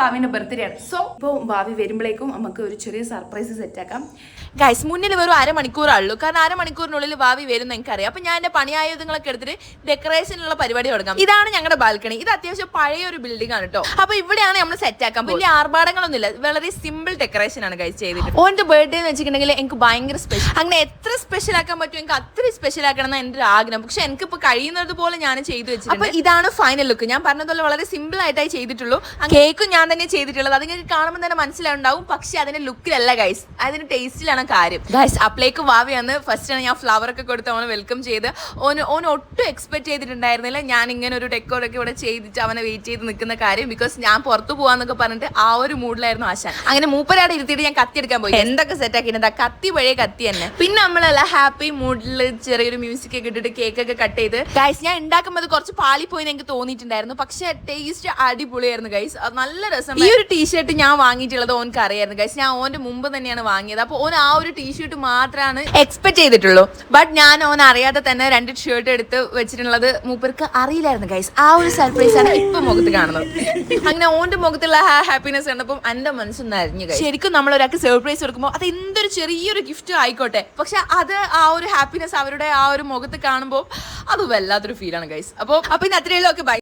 വാവിന്റെ birthday ആണ്. So ഇപ്പോൾ വാവി വരുമ്പോഴേക്കും നമുക്ക് ഒരു ചെറിയ സർപ്രൈസ് സെറ്റ് ആക്കാം. ഗൈസ്, മുന്നിൽ വെറും അരമണിക്കൂറുള്ളൂ. കാരണം അരമണിക്കൂറിനുള്ളിൽ വാവി വരുന്ന എനിക്കറിയാം. അപ്പൊ ഞാൻ എന്റെ പണിയായുധങ്ങളൊക്കെ എടുത്തിട്ട് ഡെക്കറേഷനുള്ള പരിപാടി തുടങ്ങാം. ഇതാണ് ഞങ്ങളുടെ ബാൽക്കണി. ഇത് അത്യാവശ്യം പഴയ ഒരു ബിൽഡിംഗ് ആണ് കേട്ടോ. അപ്പൊ ഇവിടെയാണ് നമ്മൾ സെറ്റ് ആക്കാൻ. വലിയ ആർഭാടങ്ങളൊന്നുമില്ല, വളരെ സിമ്പിൾ ഡെക്കറേഷൻ ആണ് ഗൈസ് ചെയ്തിട്ട്. ഓന്റെ ബർത്ത്ഡേ എന്ന് വെച്ചിട്ടുണ്ടെങ്കിൽ എനിക്ക് ഭയങ്കര സ്പെഷ്യൽ. അങ്ങനെ എത്ര സ്പെഷ്യൽ ആക്കാൻ പറ്റും എനിക്ക് അത്രയും സ്പെഷ്യൽ ആക്കണം എന്ന് എന്റെ ഒരു ആഗ്രഹം. പക്ഷെ എനിക്കിപ്പോ കഴിയുന്നത് പോലെ ഞാൻ ചെയ്തു വെച്ചിട്ടുണ്ട്. അപ്പൊ ഇതാണ് ഫൈനൽ ലുക്ക്. ഞാൻ പറഞ്ഞതുപോലെ വളരെ സിമ്പിൾ ആയിട്ടായി ചെയ്തിട്ടുള്ളൂ. കേക്കും ഞാൻ തന്നെ ചെയ്തിട്ടുള്ളത്. അത് നിങ്ങൾക്ക് കാണുമ്പോൾ തന്നെ മനസ്സിലാവുണ്ടാവും. പക്ഷെ അതിന്റെ ലുക്കിലല്ല ഗൈസ്, അതിന്റെ ടേസ്റ്റിലാണ് കാര്യം. ഗൈസ്, അപ്ലേക്ക് വാവി വന്ന് ഫസ്റ്റ് ആണ് ഞാൻ ഫ്ലവർ ഒക്കെ കൊടുത്ത് അവനെ വെൽക്കം ചെയ്ത്. ഓൻ ഒട്ടും എക്സ്പെക്ട് ചെയ്തിട്ടുണ്ടായിരുന്നില്ല ഞാൻ ഇങ്ങനെ ഒരു ഡെക്കോറൊക്കെ ഇവിടെ ചെയ്തിട്ട് അവനെ വെയിറ്റ് ചെയ്ത് നിൽക്കുന്ന കാര്യം. ബിക്കോസ് ഞാൻ പുറത്തു പോവാന്നൊക്കെ പറഞ്ഞിട്ട് ആ ഒരു മൂഡിലായിരുന്നു ആശാൻ. അങ്ങനെ മൂപ്പരാടെ ഇരുത്തിയിട്ട് ഞാൻ കത്തി എടുക്കാൻ പോയി. എന്തൊക്കെ സെറ്റ് ആക്കിയിട്ടുണ്ട്, കത്തി പഴയ കത്തി തന്നെ. പിന്നെ നമ്മളല്ല ഹാപ്പി മൂഡിൽ ചെറിയൊരു മ്യൂസിക് ഒക്കെ ഇട്ടിട്ട് കേക്ക് ഒക്കെ കട്ട് ചെയ്ത്. ഗൈസ്, ഞാൻ ഉണ്ടാക്കുമ്പോൾ കുറച്ച് പാളിപ്പോയി എനിക്ക് തോന്നിയിട്ടുണ്ടായിരുന്നു. പക്ഷെ ടേസ്റ്റ് അടിപൊളിയായിരുന്നു ഗൈസ്, നല്ല രസം. ഈ ഒരു ടീഷർട്ട് ഞാൻ വാങ്ങിയിട്ടുള്ളത് ഓനക്ക് അറിയായിരുന്നു ഗൈസ്. ഞാൻ ഓന്റെ മുമ്പ് തന്നെയാണ് വാങ്ങിയത്. അപ്പോൾ ഓൻ ആ ഒരു ടീഷർട്ട് മാത്രമാണ് എക്സ്പെക്ട് ചെയ്തിട്ടുള്ളൂ. ബട്ട് ഞാൻ ഓൻ അറിയാതെ തന്നെ 2 ഷർട്ട് എടുത്ത് വെച്ചിട്ടുള്ളത് മൂപ്പർക്ക് അറിയില്ലായിരുന്നു ഗൈസ്. ആ ഒരു സർപ്രൈസ് ആണ് ഇപ്പൊ മുഖത്ത് കാണുന്നത്. അങ്ങനെ ഓന്റെ മുഖത്തുള്ള ഹാപ്പിനെസ് കണ്ടപ്പോൾ എന്റെ മനസ്സൊന്നും അറിഞ്ഞു ഗൈസ്. ശരിക്കും നമ്മൾ ഒരാൾക്ക് സർപ്രൈസ് കൊടുക്കുമ്പോൾ അത് എന്തൊരു ചെറിയൊരു ഗിഫ്റ്റ് ആയിക്കോട്ടെ, പക്ഷെ അത് ആ ഒരു ഹാപ്പിനെസ് അവരുടെ ആ ഒരു മുഖത്ത് കാണുമ്പോൾ അത് വല്ലാത്തൊരു ഫീലാണ് ഗൈസ്. അപ്പോൾ ഇന്ന് അത്രയുള്ളൂ. Okay, by.